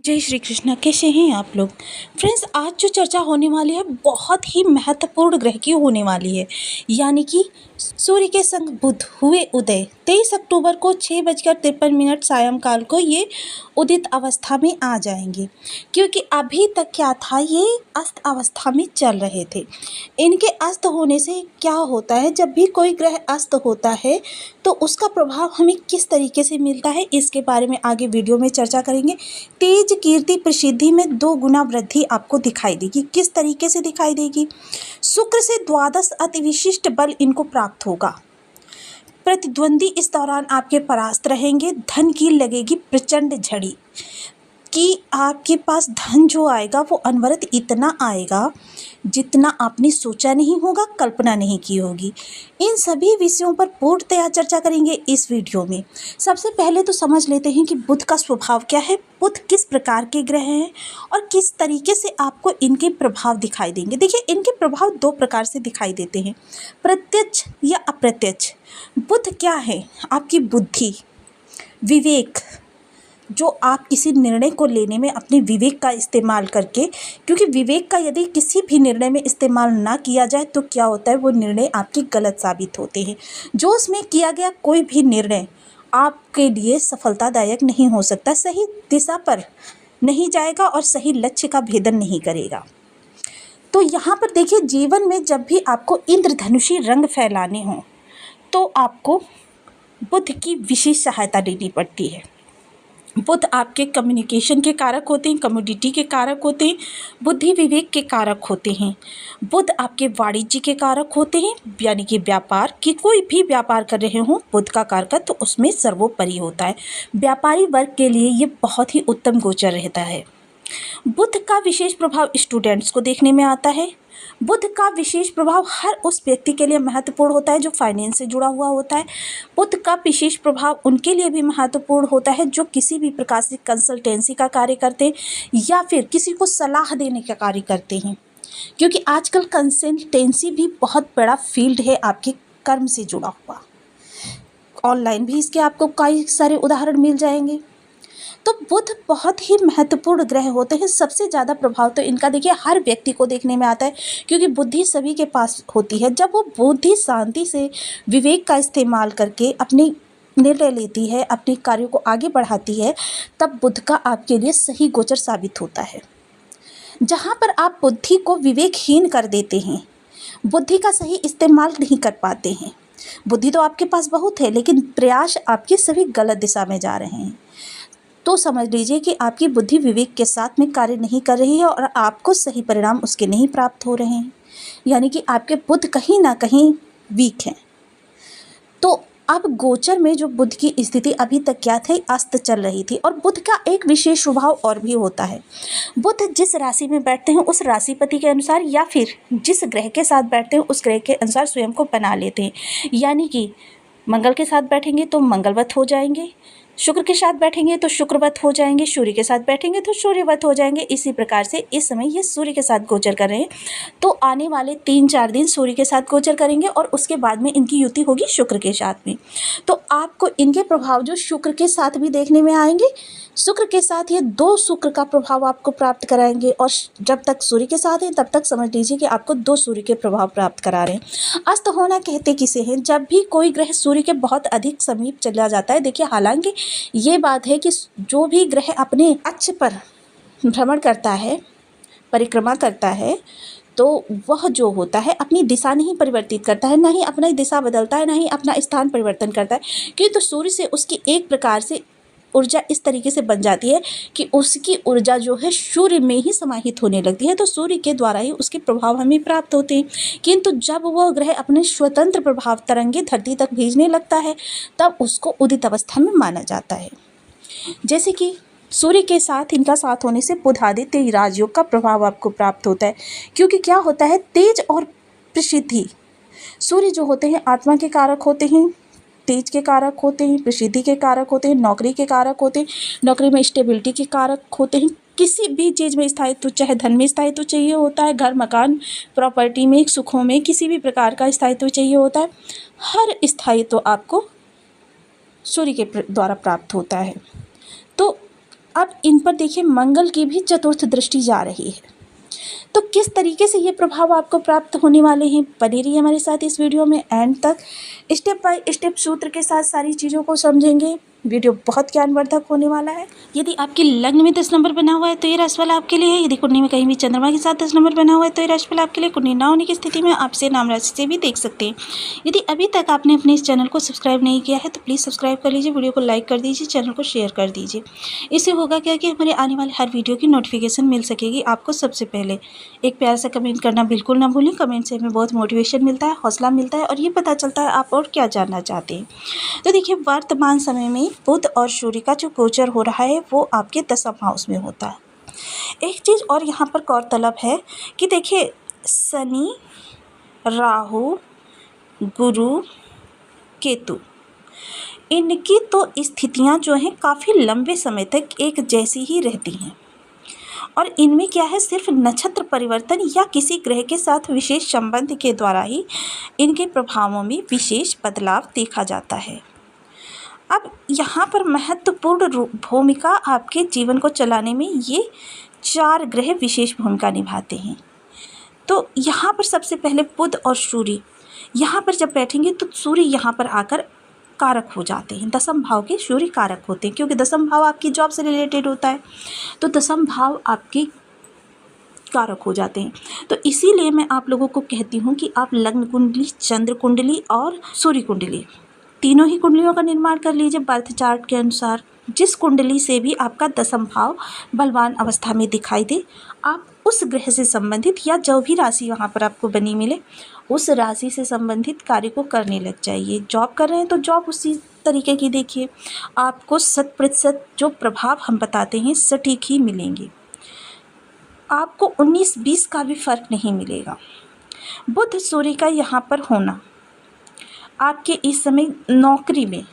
जय श्री कृष्णा। कैसे हैं आप लोग फ्रेंड्स? आज जो चर्चा होने वाली है बहुत ही महत्वपूर्ण ग्रह की होने वाली है, यानी कि सूर्य के संग बुध हुए उदय 23 अक्टूबर को 6:53 सायंकाल को ये उदित अवस्था में आ जाएंगे। क्योंकि अभी तक क्या था, ये अस्त अवस्था में चल रहे थे। इनके अस्त होने से क्या होता है, जब भी कोई ग्रह अस्त होता है तो उसका प्रभाव हमें किस तरीके से मिलता है, इसके बारे में आगे वीडियो में चर्चा करेंगे। तेज कीर्ति प्रसिद्धि में 2 गुना वृद्धि आपको दिखाई देगी। किस तरीके से दिखाई देगी? शुक्र से द्वादश अति विशिष्ट बल इनको प्राप्त होगा। प्रतिद्वंदी इस दौरान आपके परास्त रहेंगे। धन की लगेगी प्रचंड झड़ी कि आपके पास धन जो आएगा वो अनवरत इतना आएगा जितना आपने सोचा नहीं होगा, कल्पना नहीं की होगी। इन सभी विषयों पर पूर्णतया चर्चा करेंगे इस वीडियो में। सबसे पहले तो समझ लेते हैं कि बुध का स्वभाव क्या है, बुध किस प्रकार के ग्रह हैं और किस तरीके से आपको इनके प्रभाव दिखाई देंगे। देखिए, इनके प्रभाव 2 प्रकार से दिखाई देते हैं, प्रत्यक्ष या अप्रत्यक्ष। बुध क्या है? आपकी बुद्धि, विवेक, जो आप किसी निर्णय को लेने में अपने विवेक का इस्तेमाल करके, क्योंकि विवेक का यदि किसी भी निर्णय में इस्तेमाल ना किया जाए तो क्या होता है, वो निर्णय आपके गलत साबित होते हैं। जो उसमें किया गया कोई भी निर्णय आपके लिए सफलतादायक नहीं हो सकता, सही दिशा पर नहीं जाएगा और सही लक्ष्य का भेदन नहीं करेगा। तो यहाँ पर देखिए, जीवन में जब भी आपको इंद्रधनुषी रंग फैलाने हों तो आपको बुध की विशेष सहायता लेनी पड़ती है। बुध आपके कम्युनिकेशन के कारक होते हैं, कम्युनिटी के कारक होते हैं, बुद्धि विवेक के कारक होते हैं। बुध आपके वाणिज्य के कारक होते हैं, यानी कि व्यापार की, कोई भी व्यापार कर रहे हों बुध का कारक तो उसमें सर्वोपरि होता है। व्यापारी वर्ग के लिए ये बहुत ही उत्तम गोचर रहता है। बुध का विशेष प्रभाव स्टूडेंट्स को देखने में आता है। बुध का विशेष प्रभाव हर उस व्यक्ति के लिए महत्वपूर्ण होता है जो फाइनेंस से जुड़ा हुआ होता है। बुध का विशेष प्रभाव उनके लिए भी महत्वपूर्ण होता है जो किसी भी प्रकार से कंसल्टेंसी का कार्य करते हैं या फिर किसी को सलाह देने का कार्य करते हैं, क्योंकि आजकल कंसल्टेंसी भी बहुत बड़ा फील्ड है आपके कर्म से जुड़ा हुआ। ऑनलाइन भी इसके आपको कई सारे उदाहरण मिल जाएंगे। तो बुध बहुत ही महत्वपूर्ण ग्रह होते हैं। सबसे ज़्यादा प्रभाव तो इनका देखिए हर व्यक्ति को देखने में आता है, क्योंकि बुद्धि सभी के पास होती है। जब वो बुद्धि शांति से विवेक का इस्तेमाल करके अपने निर्णय लेती है, अपने कार्यों को आगे बढ़ाती है, तब बुध का आपके लिए सही गोचर साबित होता है। जहाँ पर आप बुद्धि को विवेकहीन कर देते हैं, बुद्धि का सही इस्तेमाल नहीं कर पाते हैं, बुद्धि तो आपके पास बहुत है लेकिन प्रयास आपके सभी गलत दिशा में जा रहे हैं, तो समझ लीजिए कि आपकी बुद्धि विवेक के साथ में कार्य नहीं कर रही है और आपको सही परिणाम उसके नहीं प्राप्त हो रहे हैं, यानी कि आपके बुध कहीं ना कहीं वीक हैं। तो अब गोचर में जो बुध की स्थिति अभी तक क्या थी, अस्त चल रही थी। और बुध का एक विशेष स्वभाव और भी होता है। बुध जिस राशि में बैठते हैं उस राशिपति के अनुसार या फिर जिस ग्रह के साथ बैठते हैं उस ग्रह के अनुसार स्वयं को बना लेते हैं, यानी कि मंगल के साथ बैठेंगे तो मंगलवत हो जाएंगे, शुक्र के साथ बैठेंगे तो शुक्रवत हो जाएंगे, सूर्य के साथ बैठेंगे तो सूर्यवत हो जाएंगे। इसी प्रकार से इस समय ये सूर्य के साथ गोचर कर रहे हैं, तो आने वाले 3-4 दिन सूर्य के साथ गोचर करेंगे और उसके बाद में इनकी युति होगी शुक्र के साथ में। तो आपको इनके प्रभाव जो शुक्र के साथ भी देखने में आएंगे, शुक्र के साथ ये 2 शुक्र का प्रभाव आपको प्राप्त कराएंगे। और जब तक सूर्य के साथ हैं तब तक समझ लीजिए कि आपको 2 सूर्य के प्रभाव प्राप्त करा रहे हैं। अस्त होना कहते किसे हैं? जब भी कोई ग्रह सूर्य के बहुत अधिक समीप चला जाता है। देखिए, हालांकि ये बात है कि जो भी ग्रह अपने अक्ष पर भ्रमण करता है, परिक्रमा करता है, तो वह जो होता है अपनी दिशा नहीं परिवर्तित करता है, ना ही अपनी दिशा बदलता है, ना ही अपना स्थान परिवर्तन करता है, क्योंकि तो सूर्य से उसकी एक प्रकार से ऊर्जा इस तरीके से बन जाती है कि उसकी ऊर्जा जो है सूर्य में ही समाहित होने लगती है, तो सूर्य के द्वारा ही उसके प्रभाव हमें प्राप्त होते हैं। किंतु जब वह ग्रह अपने स्वतंत्र प्रभाव तरंगे धरती तक भेजने लगता है तब उसको उदित अवस्था में माना जाता है। जैसे कि सूर्य के साथ इनका साथ होने से बुध आदित्य राजयोग का प्रभाव आपको प्राप्त होता है, क्योंकि क्या होता है, तेज और प्रसिद्धि। सूर्य जो होते हैं आत्मा के कारक होते हैं, तेज के कारक होते हैं, प्रसिद्धि के कारक होते हैं, नौकरी के कारक होते हैं, नौकरी में स्टेबिलिटी के कारक होते हैं, किसी भी चीज़ में स्थायित्व, चाहे धन में स्थायित्व चाहिए होता है, घर मकान प्रॉपर्टी में, सुखों में, किसी भी प्रकार का स्थायित्व चाहिए होता है, हर स्थायित्व आपको सूर्य के द्वारा प्राप्त होता है। तो अब इन पर देखिए मंगल की भी चतुर्थ दृष्टि जा रही है। तो किस तरीके से ये प्रभाव आपको प्राप्त होने वाले हैं, बने रहिए हमारे साथ इस वीडियो में एंड तक। स्टेप बाय स्टेप सूत्र के साथ सारी चीज़ों को समझेंगे। वीडियो बहुत ज्ञानवर्धक होने वाला है। यदि आपके लग्न में 10 नंबर बना हुआ है तो ये राशिफल आपके लिए है। यदि कुंडली में कहीं भी चंद्रमा के साथ 10 नंबर बना हुआ है तो ये राशिफल आपके लिए। कुंडली ना होने की स्थिति में आपसे नाम राशि से भी देख सकते हैं। यदि अभी तक आपने अपने इस चैनल को सब्सक्राइब नहीं किया है तो प्लीज़ सब्सक्राइब कर लीजिए, वीडियो को लाइक कर दीजिए, चैनल को शेयर कर दीजिए। इससे होगा क्या कि हमारे आने वाले हर वीडियो की नोटिफिकेशन मिल सकेगी आपको सबसे पहले। एक प्यार सा कमेंट करना बिल्कुल ना भूलें। कमेंट से हमें बहुत मोटिवेशन मिलता है, हौसला मिलता है और ये पता चलता है आप और क्या जानना चाहते हैं। तो देखिए वर्तमान समय में बुध और सूर्य का जो गोचर हो रहा है वो आपके 10वें हाउस में होता है। एक चीज़ और यहाँ पर गौरतलब है कि देखिए शनि, राहु, गुरु, केतु, इनकी तो स्थितियाँ जो हैं काफ़ी लंबे समय तक एक जैसी ही रहती हैं और इनमें क्या है सिर्फ नक्षत्र परिवर्तन या किसी ग्रह के साथ विशेष संबंध के द्वारा ही इनके प्रभावों में विशेष बदलाव देखा जाता है। अब यहाँ पर महत्वपूर्ण भूमिका आपके जीवन को चलाने में ये 4 ग्रह विशेष भूमिका निभाते हैं। तो यहाँ पर सबसे पहले बुध और सूर्य यहाँ पर जब बैठेंगे तो सूर्य यहाँ पर आकर कारक हो जाते हैं। 10वें भाव के सूर्य कारक होते हैं क्योंकि 10वां भाव आपकी जॉब से रिलेटेड होता है, तो 10वां भाव आपके कारक हो जाते हैं। तो इसीलिए मैं आप लोगों को कहती हूँ कि आप लग्न कुंडली, चंद्र कुंडली और सूर्य कुंडली तीनों ही कुंडलियों का निर्माण कर लीजिए बर्थ चार्ट के अनुसार। जिस कुंडली से भी आपका 10वां भाव बलवान अवस्था में दिखाई दे, आप उस ग्रह से संबंधित या जो भी राशि वहाँ पर आपको बनी मिले उस राशि से संबंधित कार्य को करने लग जाइए। जॉब कर रहे हैं तो जॉब उसी तरीके की देखिए, आपको 100% जो प्रभाव हम बताते हैं सटीक ही मिलेंगे। आपको 19-20 का भी फर्क नहीं मिलेगा। बुध सूर्य का यहाँ पर होना आपके इस समय नौकरी में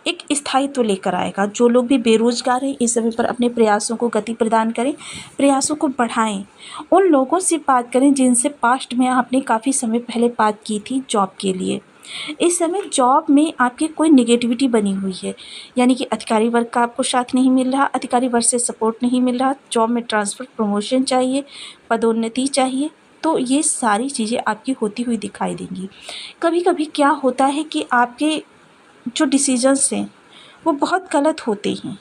एक स्थायित्व लेकर आएगा। जो लोग भी बेरोजगार हैं इस समय पर अपने प्रयासों को गति प्रदान करें, प्रयासों को बढ़ाएं। उन लोगों से बात करें जिनसे पास्ट में आपने काफ़ी समय पहले बात की थी जॉब के लिए। इस समय जॉब में आपकी कोई नेगेटिविटी बनी हुई है, यानी कि अधिकारी वर्ग का आपको साथ नहीं मिल रहा, अधिकारी वर्ग से सपोर्ट नहीं मिल रहा, जॉब में ट्रांसफ़र, प्रमोशन चाहिए, पदोन्नति चाहिए, तो ये सारी चीज़ें आपकी होती हुई दिखाई देंगी। कभी कभी क्या होता है कि आपके जो डिसीजंस हैं वो बहुत गलत होते हैं।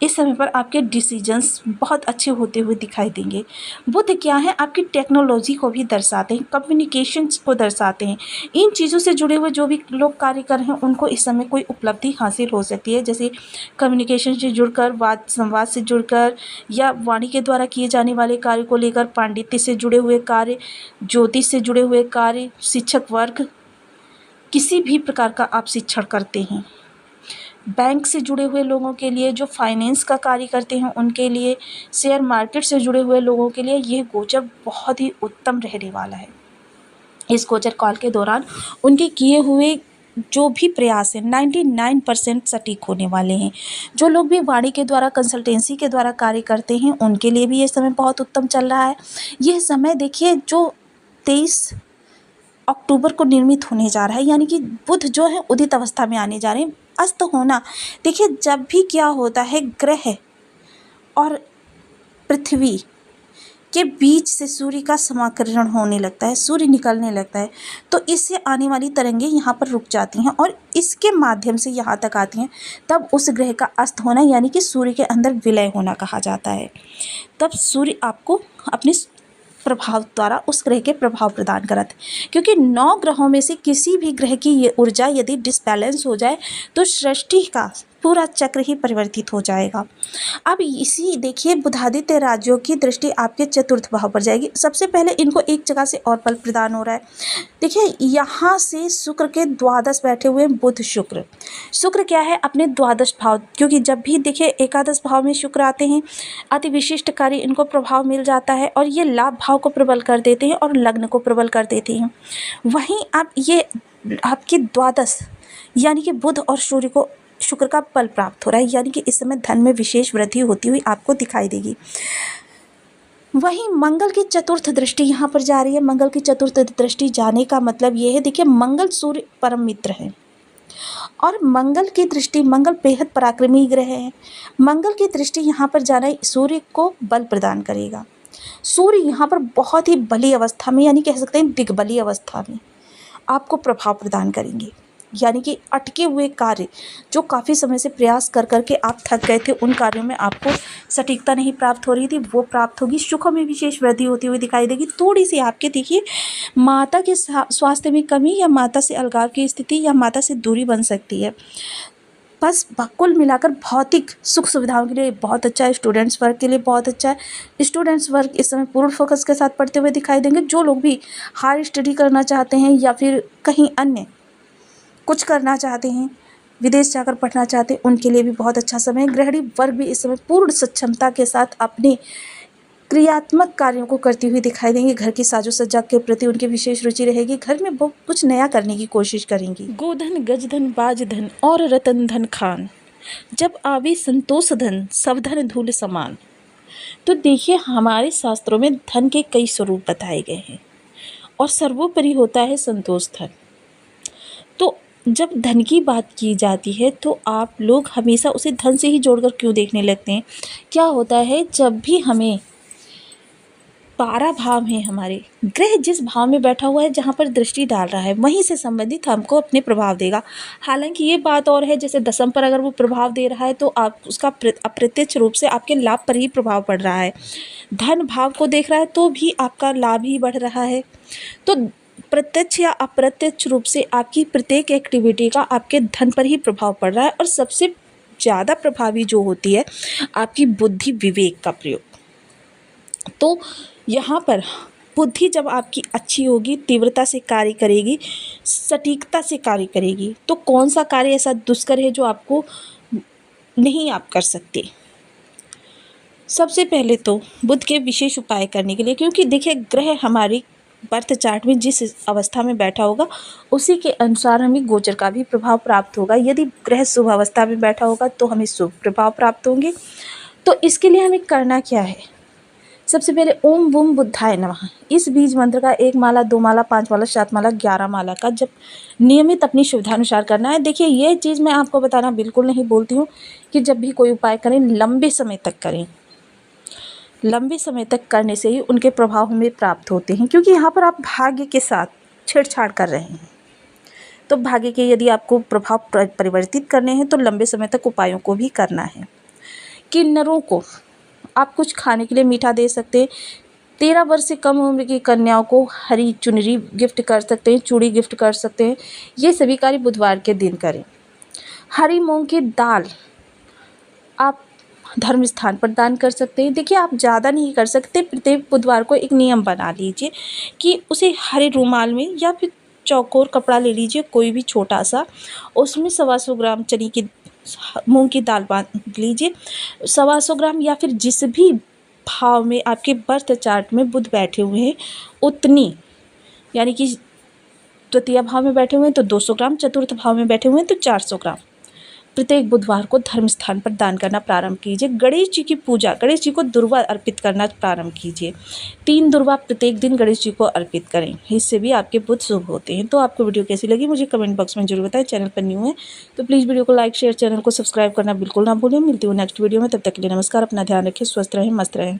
इस समय पर आपके डिसीजंस बहुत अच्छे होते हुए दिखाई देंगे। बुध क्या है आपकी टेक्नोलॉजी को भी दर्शाते हैं, कम्युनिकेशंस को दर्शाते हैं। इन चीज़ों से जुड़े हुए जो भी लोग कार्य कर रहे हैं उनको इस समय कोई उपलब्धि हासिल हो सकती है, जैसे कम्युनिकेशन से जुड़कर, वाद संवाद से जुड़कर या वाणी के द्वारा किए जाने वाले कार्य को लेकर, पांडित्य से जुड़े हुए कार्य, ज्योतिष से जुड़े हुए कार्य, शिक्षक वर्ग, किसी भी प्रकार का आप शिक्षण करते हैं, बैंक से जुड़े हुए लोगों के लिए, जो फाइनेंस का कार्य करते हैं उनके लिए, शेयर मार्केट से जुड़े हुए लोगों के लिए ये गोचर बहुत ही उत्तम रहने वाला है। इस गोचर काल के दौरान उनके किए हुए जो भी प्रयास हैं 99% सटीक होने वाले हैं। जो लोग भी वाणी के द्वारा, कंसल्टेंसी के द्वारा कार्य करते हैं उनके लिए भी ये समय बहुत उत्तम चल रहा है। यह समय देखिए जो 23 अक्टूबर को निर्मित होने जा रहा है, यानी कि बुध जो है उदित अवस्था में आने जा रहे हैं। अस्त होना देखिए जब भी क्या होता है ग्रह और पृथ्वी के बीच से सूर्य का समाकरण होने लगता है, सूर्य निकलने लगता है, तो इससे आने वाली तरंगें यहाँ पर रुक जाती हैं और इसके माध्यम से यहाँ तक आती हैं। तब उस ग्रह का अस्त होना यानी कि सूर्य के अंदर विलय होना कहा जाता है। तब सूर्य आपको अपने प्रभाव द्वारा उस ग्रह के प्रभाव प्रदान कराते, क्योंकि 9 ग्रहों में से किसी भी ग्रह की ये ऊर्जा यदि डिसबैलेंस हो जाए तो सृष्टि का पूरा चक्र ही परिवर्तित हो जाएगा। अब इसी देखिए बुधादित्य राज्यों की दृष्टि आपके 4th भाव पर जाएगी। सबसे पहले इनको एक जगह से और बल प्रदान हो रहा है। देखिए यहाँ से शुक्र के द्वादश बैठे हुए बुध शुक्र, शुक्र क्या है अपने द्वादश भाव, क्योंकि जब भी देखिए एकादश भाव में शुक्र आते हैं अति विशिष्ट कार्य इनको प्रभाव मिल जाता है और ये लाभ भाव को प्रबल कर देते हैं और लग्न को प्रबल कर देते हैं। वहीं अब ये आपके द्वादश यानी कि बुध और सूर्य को शुक्र का बल प्राप्त हो रहा है, यानी कि इस समय धन में विशेष वृद्धि होती हुई आपको दिखाई देगी। वहीं मंगल की 4th दृष्टि यहाँ पर जा रही है। मंगल की 4th दृष्टि जाने का मतलब ये है, देखिए मंगल सूर्य परम मित्र है और मंगल की दृष्टि, मंगल बेहद पराक्रमी ग्रह है। मंगल की दृष्टि यहाँ पर जाना सूर्य को बल प्रदान करेगा। सूर्य यहाँ पर बहुत ही बली अवस्था में, यानी कह सकते हैं दिग्बली अवस्था में आपको प्रभाव प्रदान करेंगे। यानी कि अटके हुए कार्य, जो काफ़ी समय से प्रयास कर करके आप थक गए थे, उन कार्यों में आपको सटीकता नहीं प्राप्त हो रही थी, वो प्राप्त होगी। सुखों में विशेष वृद्धि होती हुई दिखाई देगी। थोड़ी सी आपके देखिए माता के स्वास्थ्य में कमी, या माता से अलगाव की स्थिति, या माता से दूरी बन सकती है। बस कुल मिलाकर भौतिक सुख सुविधाओं के लिए बहुत अच्छा है। स्टूडेंट्स वर्ग के लिए बहुत अच्छा है। स्टूडेंट्स वर्ग इस समय पूर्ण फोकस के साथ पढ़ते हुए दिखाई देंगे। जो लोग भी हायर स्टडी करना चाहते हैं, या फिर कहीं अन्य कुछ करना चाहते हैं, विदेश जाकर पढ़ना चाहते हैं, उनके लिए भी बहुत अच्छा समय है। गृहिणी वर्ग भी इस समय पूर्ण सक्षमता के साथ अपने क्रियात्मक कार्यों को करती हुई दिखाई देंगी। घर की साजो सज्जा के प्रति उनकी विशेष रुचि रहेगी। घर में वो कुछ नया करने की कोशिश करेंगी। गोधन गजधन बाजधन और रतन धन खान, जब आवे संतोष धन सब धन धूल समान। तो देखिए हमारे शास्त्रों में धन के कई स्वरूप बताए गए हैं, और सर्वोपरि होता है संतोष धन। तो जब धन की बात की जाती है तो आप लोग हमेशा उसे धन से ही जोड़कर क्यों देखने लगते हैं? क्या होता है, जब भी हमें 12 भाव हैं, हमारे ग्रह जिस भाव में बैठा हुआ है, जहाँ पर दृष्टि डाल रहा है, वहीं से संबंधित हमको अपने प्रभाव देगा। हालांकि ये बात और है, जैसे दशम पर अगर वो प्रभाव दे रहा है तो आप उसका अप्रत्यक्ष रूप से आपके लाभ पर ही प्रभाव पड़ रहा है। धन भाव को देख रहा है तो भी आपका लाभ ही बढ़ रहा है। तो प्रत्यक्ष या अप्रत्यक्ष रूप से आपकी प्रत्येक एक्टिविटी का आपके धन पर ही प्रभाव पड़ रहा है। और सबसे ज़्यादा प्रभावी जो होती है आपकी बुद्धि विवेक का प्रयोग। तो यहाँ पर बुद्धि जब आपकी अच्छी होगी, तीव्रता से कार्य करेगी, सटीकता से कार्य करेगी, तो कौन सा कार्य ऐसा दुष्कर है जो आपको नहीं आप कर सकते? सबसे पहले तो बुध के विशेष उपाय करने के लिए, क्योंकि देखिए ग्रह हमारी बर्थ चार्ट में जिस अवस्था में बैठा होगा उसी के अनुसार हमें गोचर का भी प्रभाव प्राप्त होगा। यदि ग्रह शुभ अवस्था में बैठा होगा तो हमें शुभ प्रभाव प्राप्त होंगे। तो इसके लिए हमें करना क्या है? सबसे पहले ओम बूम बुद्धाय नमः, इस बीज मंत्र का 1 माला 2 माला 5 माला 7 माला 11 माला का जब नियमित अपनी सुविधानुसार करना है। देखिए ये चीज़ मैं आपको बताना बिल्कुल नहीं बोलती हूँ कि जब भी कोई उपाय करें लंबे समय तक करें। लंबे समय तक करने से ही उनके प्रभाव हमें प्राप्त होते हैं, क्योंकि यहाँ पर आप भाग्य के साथ छेड़छाड़ कर रहे हैं। तो भाग्य के यदि आपको प्रभाव परिवर्तित करने हैं तो लंबे समय तक उपायों को भी करना है। किन्नरों को आप कुछ खाने के लिए मीठा दे सकते हैं। 13 वर्ष से कम उम्र की कन्याओं को हरी चुनरी गिफ्ट कर सकते हैं, चूड़ी गिफ्ट कर सकते हैं। ये सभी कार्य बुधवार के दिन करें। हरी मूंग की दाल आप धर्म स्थान पर दान कर सकते हैं। देखिए आप ज़्यादा नहीं कर सकते, प्रत्येक बुधवार को एक नियम बना लीजिए कि उसे हरे रुमाल में या फिर चौकोर कपड़ा ले लीजिए, कोई भी छोटा सा, उसमें 125 ग्राम चने की मूंग की दाल बांध लीजिए। 125 ग्राम या फिर जिस भी भाव में आपके बर्थ चार्ट में बुध बैठे हुए हैं उतनी, यानी कि तृतीय भाव में बैठे हुए हैं तो 200 ग्राम, चतुर्थ भाव में बैठे हुए हैं तो 400 ग्राम प्रत्येक बुधवार को धर्म स्थान पर दान करना प्रारंभ कीजिए। गणेश जी की पूजा, गणेश जी को दुर्वा अर्पित करना प्रारंभ कीजिए। 3 दुर्वा प्रत्येक दिन गणेश जी को अर्पित करें, इससे भी आपके बुध शुभ होते हैं। तो आपको वीडियो कैसी लगी मुझे कमेंट बॉक्स में जरूर बताएं। चैनल पर न्यू है तो प्लीज़ वीडियो को लाइक शेयर, चैनल को सब्सक्राइब करना बिल्कुल ना भूलें। मिलती हूँ नेक्स्ट वीडियो में, तब तक के लिए नमस्कार। अपना ध्यान रखें, स्वस्थ रहें, मस्त रहें।